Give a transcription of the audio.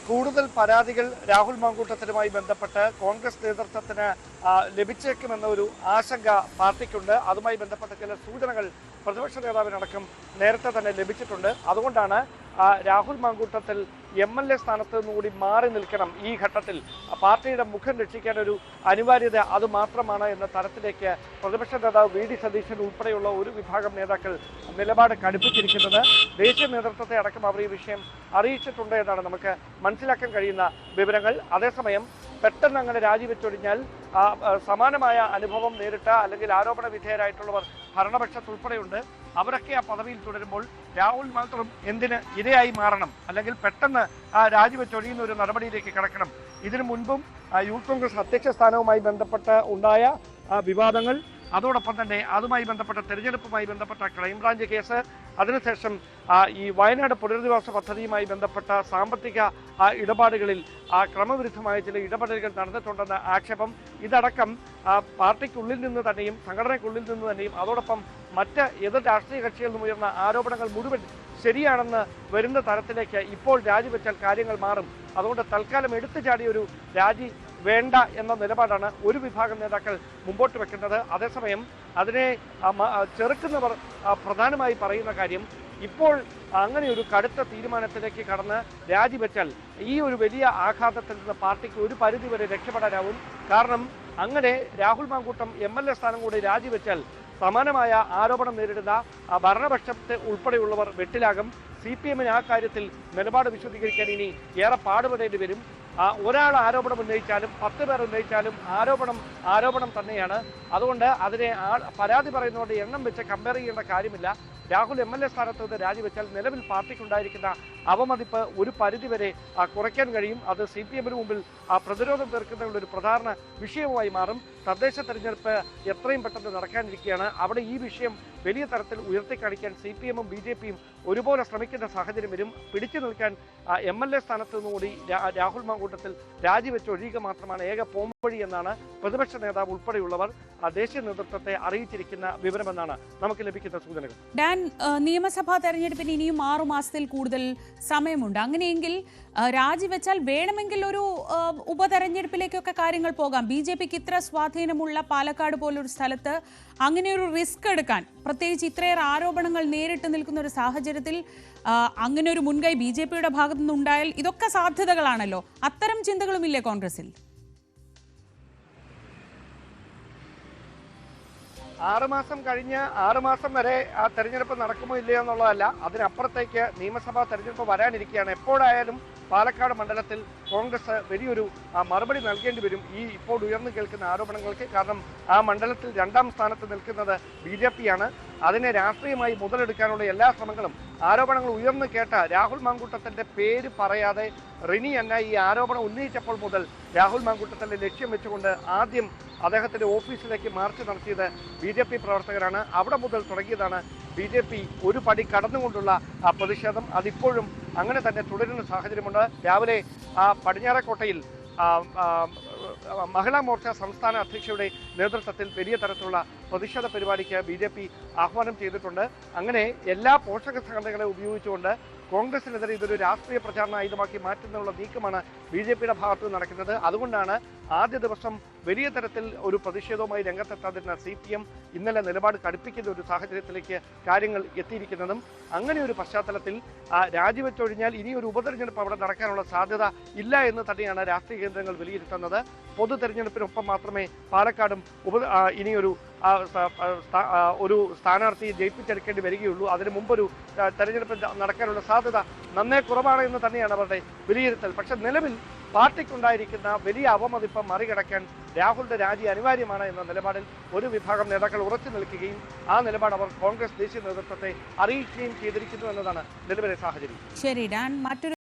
കൂടുതൽ പരാതികൾ രാഹുൽ മാങ്കൂട്ടത്തിനുമായി ബന്ധപ്പെട്ട് കോൺഗ്രസ് നേതൃത്വത്തിന് ലഭിച്ചേക്കുമെന്ന ഒരു ആശങ്ക പാർട്ടിക്കുണ്ട്. അതുമായി ബന്ധപ്പെട്ട ചില സൂചനകൾ പ്രതിപക്ഷ നേതാവിനടക്കം നേരത്തെ തന്നെ ലഭിച്ചിട്ടുണ്ട്. അതുകൊണ്ടാണ് രാഹുൽ മാങ്കൂട്ടത്തിൽ MLA സ്ഥാനത്ത് നിന്നുകൂടി മാറി നിൽക്കണം, ഈ ഘട്ടത്തിൽ പാർട്ടിയുടെ മുഖം രക്ഷിക്കാൻ ഒരു അനിവാര്യത അത് മാത്രമാണ് എന്ന തരത്തിലേക്ക് പ്രതിപക്ഷ നേതാവ് VD സതീശൻ ഉൾപ്പെടെയുള്ള ഒരു വിഭാഗം നേതാക്കൾ നിലപാട് കടുപ്പിച്ചിരിക്കുന്നത്. ദേശീയ നേതൃത്വത്തെ അടക്കം അവർ ഈ വിഷയം അറിയിച്ചിട്ടുണ്ട് എന്നാണ് നമുക്ക് മനസ്സിലാക്കാൻ കഴിയുന്ന വിവരങ്ങൾ. അതേസമയം പെട്ടെന്ന് അങ്ങനെ രാജിവെച്ചൊഴിഞ്ഞാൽ സമാനമായ അനുഭവം നേരിട്ട അല്ലെങ്കിൽ ആരോപണ വിധേയരായിട്ടുള്ളവർ ഭരണപക്ഷത്തുൾപ്പെടെയുണ്ട്. അവരൊക്കെ ആ പദവിയിൽ തുടരുമ്പോൾ രാഹുൽ മാത്രം എന്തിന് ഇരയായി മാറണം, അല്ലെങ്കിൽ പെട്ടെന്ന് രാജിവെച്ചൊഴിയുന്ന ഒരു നടപടിയിലേക്ക് കടക്കണം? ഇതിനു മുൻപും യൂത്ത് കോൺഗ്രസ് അധ്യക്ഷ സ്ഥാനവുമായി ബന്ധപ്പെട്ട് ഉണ്ടായ വിവാദങ്ങൾ, അതോടൊപ്പം തന്നെ അതുമായി ബന്ധപ്പെട്ട തെരഞ്ഞെടുപ്പുമായി ബന്ധപ്പെട്ട ക്രൈംബ്രാഞ്ച് കേസ്, അതിനുശേഷം ഈ വയനാട് പുനരധിവാസ പദ്ധതിയുമായി ബന്ധപ്പെട്ട സാമ്പത്തിക ഇടപാടുകളിൽ ക്രമവിരുദ്ധമായ ചില ഇടപെടലുകൾ നടന്നിട്ടുണ്ടെന്ന ആക്ഷേപം, ഇതടക്കം പാർട്ടിക്കുള്ളിൽ നിന്ന് തന്നെയും സംഘടനയ്ക്കുള്ളിൽ നിന്ന് തന്നെയും അതോടൊപ്പം മറ്റ് എതിർ രാഷ്ട്രീയ കക്ഷികളിൽ നിന്നും ഉയർന്ന ആരോപണങ്ങൾ മുഴുവൻ ശരിയാണെന്ന് വരുന്ന തരത്തിലേക്ക് ഇപ്പോൾ രാജിവെച്ചാൽ കാര്യങ്ങൾ മാറും. അതുകൊണ്ട് തൽക്കാലം എടുത്തു ചാടിയ ഒരു രാജി വേണ്ട എന്ന നിലപാടാണ് ഒരു വിഭാഗം നേതാക്കൾ മുമ്പോട്ട് വെക്കുന്നത്. അതേസമയം അതിനെ ചെറുക്കുന്നവർ പ്രധാനമായി പറയുന്ന കാര്യം, ഇപ്പോൾ അങ്ങനെ ഒരു കടുത്ത തീരുമാനത്തിലേക്ക് കടന്ന് രാജിവെച്ചാൽ ഈ ഒരു വലിയ ആഘാതത്തിൽ നിന്ന് പാർട്ടിക്ക് ഒരു പരിധിവരെ രക്ഷപ്പെടാനാവും. കാരണം അങ്ങനെ രാഹുൽ മാങ്കൂട്ടം MLA സ്ഥാനം കൂടി രാജിവെച്ചാൽ സമാനമായ ആരോപണം നേരിടുന്ന ഭരണപക്ഷത്തെ ഉൾപ്പെടെയുള്ളവർ വെട്ടിലാകും. CPM-ന് ആ കാര്യത്തിൽ നിലപാട് വിശദീകരിക്കാൻ ഇനി ഏറെ പാടുപെടേണ്ടി വരും. ഒരാൾ ആരോപണം ഉന്നയിച്ചാലും 10 പേർ ഉന്നയിച്ചാലും ആരോപണം തന്നെയാണ്. അതുകൊണ്ട് അതിനെ പരാതി പറയുന്നവരുടെ എണ്ണം വെച്ച് കമ്പയർ ചെയ്യേണ്ട കാര്യമില്ല. രാഹുൽ MLA സ്ഥാനത്ത് നിന്ന് രാജിവെച്ചാൽ നിലവിൽ പാർട്ടിക്കുണ്ടായിരിക്കുന്ന അവമതിപ്പ് ഒരു പരിധിവരെ കുറയ്ക്കാൻ കഴിയും. അത് CPM-ന് മുമ്പിൽ പ്രതിരോധം തീർക്കുന്നതിനുള്ള ഒരു പ്രധാന വിഷയവുമായി മാറും. തദ്ദേശ തെരഞ്ഞെടുപ്പ് എത്രയും പെട്ടെന്ന് നടക്കാനിരിക്കുകയാണ്. അവിടെ ഈ വിഷയം വലിയ തരത്തിൽ ഉയർത്തിക്കാണിക്കാൻ CPM-ഉം BJP-യും ഒരുപോലെ ശ്രമിക്കുന്ന സാഹചര്യം വരും. പിടിച്ചു നിൽക്കാൻ MLA സ്ഥാനത്ത് നിന്നുകൂടി രാഹുൽ മാങ്കൂട്ടത്തിൽ രാജിവെച്ച് ഒഴിയുക മാത്രമാണ് ഏക പോംവഴി എന്നാണ് പ്രതിപക്ഷ നേതാവ് ഉൾപ്പെടെയുള്ളവർ ദേശീയ നേതൃത്വത്തെ അറിയിച്ചിരിക്കുന്ന വിവരമെന്നാണ് നമുക്ക് ലഭിക്കുന്ന സൂചനകൾ. നിയമസഭാ തെരഞ്ഞെടുപ്പിന് ഇനിയും 6 മാസത്തിൽ കൂടുതൽ സമയമുണ്ട്. അങ്ങനെയെങ്കിൽ രാജിവെച്ചാൽ വേണമെങ്കിൽ ഒരു ഉപതെരഞ്ഞെടുപ്പിലേക്കൊക്കെ കാര്യങ്ങൾ പോകാം. BJP-ക്ക് ഇത്ര സ്വാധീനമുള്ള പാലക്കാട് പോലൊരു സ്ഥലത്ത് അങ്ങനെ ഒരു റിസ്ക് എടുക്കാൻ, പ്രത്യേകിച്ച് ഇത്രയേറെ ആരോപണങ്ങൾ നേരിട്ട് നിൽക്കുന്ന ഒരു സാഹചര്യത്തിൽ അങ്ങനെ ഒരു മുൻകൈ BJP-യുടെ ഭാഗത്തു നിന്നുണ്ടായാൽ ഇതൊക്കെ സാധ്യതകളാണല്ലോ. അത്തരം ചിന്തകളുമില്ലേ കോൺഗ്രസിൽ? 6 മാസം കഴിഞ്ഞ് 6 മാസം വരെ ആ തെരഞ്ഞെടുപ്പ് നടക്കുമോ ഇല്ലയോ എന്നുള്ളതല്ല, അതിനപ്പുറത്തേക്ക് നിയമസഭാ തെരഞ്ഞെടുപ്പ് വരാനിരിക്കുകയാണ്. എപ്പോഴായാലും പാലക്കാട് മണ്ഡലത്തിൽ കോൺഗ്രസ് വലിയൊരു മറുപടി നൽകേണ്ടി വരും ഈ ഇപ്പോൾ ഉയർന്നു കേൾക്കുന്ന ആരോപണങ്ങൾക്ക്. കാരണം ആ മണ്ഡലത്തിൽ 2ാം സ്ഥാനത്ത് നിൽക്കുന്നത് BJP-യാണ്. അതിനെ രാഷ്ട്രീയമായി മുതലെടുക്കാനുള്ള എല്ലാ ശ്രമങ്ങളും, ആരോപണങ്ങൾ ഉയർന്നു കേട്ട രാഹുൽ മാങ്കൂട്ടത്തിന്റെ പേര് പറയാതെ റിനി എന്ന ഈ ആരോപണം ഉന്നയിച്ചപ്പോൾ മുതൽ രാഹുൽ മാങ്കൂട്ടത്തിന്റെ ലക്ഷ്യം വെച്ചുകൊണ്ട് ആദ്യം അദ്ദേഹത്തിന്റെ ഓഫീസിലേക്ക് മാർച്ച് നടത്തിയത് BJP പ്രവർത്തകരാണ്. അവിടെ മുതൽ തുടങ്ങിയതാണ് BJP ഒരു പടി കടന്നുകൊണ്ടുള്ള പ്രതിഷേധം. അതിപ്പോഴും അങ്ങനെ തന്നെ തുടരുന്ന സാഹചര്യമുണ്ട്. രാവിലെ പടിഞ്ഞാറക്കോട്ടയിൽ മഹിളാ മോർച്ച സംസ്ഥാന അധ്യക്ഷയുടെ നേതൃത്വത്തിൽ വലിയ തരത്തിലുള്ള പ്രതിഷേധ പരിപാടിക്ക് BJP ആഹ്വാനം ചെയ്തിട്ടുണ്ട്. അങ്ങനെ എല്ലാ പോഷക സംഘടനകളെ ഉപയോഗിച്ചുകൊണ്ട് കോൺഗ്രസിനെതിരെ ഇതൊരു രാഷ്ട്രീയ പ്രചാരണ ആയുധമാക്കി മാറ്റുന്നതിനുള്ള നീക്കമാണ് BJP-യുടെ ഭാഗത്ത് നടക്കുന്നത്. അതുകൊണ്ടാണ് ആദ്യ ദിവസം വലിയ തരത്തിൽ ഒരു പ്രതിഷേധവുമായി രംഗത്തെത്താതിരുന്ന CPM ഇന്നലെ നിലപാട് കടുപ്പിക്കുന്ന ഒരു സാഹചര്യത്തിലേക്ക് കാര്യങ്ങൾ എത്തിയിരിക്കുന്നതും. അങ്ങനെ ഒരു പശ്ചാത്തലത്തിൽ രാജിവെച്ചൊഴിഞ്ഞാൽ ഇനി ഒരു ഉപതെരഞ്ഞെടുപ്പ് അവിടെ നടക്കാനുള്ള സാധ്യത ഇല്ല എന്ന് തന്നെയാണ് രാഷ്ട്രീയ കേന്ദ്രങ്ങൾ വിലയിരുത്തുന്നത്. പൊതു തെരഞ്ഞെടുപ്പിനൊപ്പം മാത്രമേ പാലക്കാടും ഇനിയൊരു ഒരു സ്ഥാനാർത്ഥിയെ ജയിപ്പിച്ചെടുക്കേണ്ടി വരികയുള്ളൂ. അതിനു മുമ്പൊരു തെരഞ്ഞെടുപ്പ് നടക്കാനുള്ള സാധ്യത നന്നേ കുറവാണ് എന്ന് തന്നെയാണ് അവരുടെ വിലയിരുത്തൽ. പക്ഷെ നിലവിൽ പാർട്ടിക്കുണ്ടായിരിക്കുന്ന വലിയ അവമതിപ്പ് മറികടക്കാൻ രാഹുലിന്റെ രാജി അനിവാര്യമാണ് എന്ന നിലപാടിൽ ഒരു വിഭാഗം നേതാക്കൾ ഉറച്ചു നിൽക്കുകയും ആ നിലപാട് അവർ കോൺഗ്രസ് ദേശീയ നേതൃത്വത്തെ അറിയിക്കുകയും ചെയ്തിരിക്കുന്നു എന്നതാണ് നിലവിലെ സാഹചര്യം. ശരി, മറ്റൊരു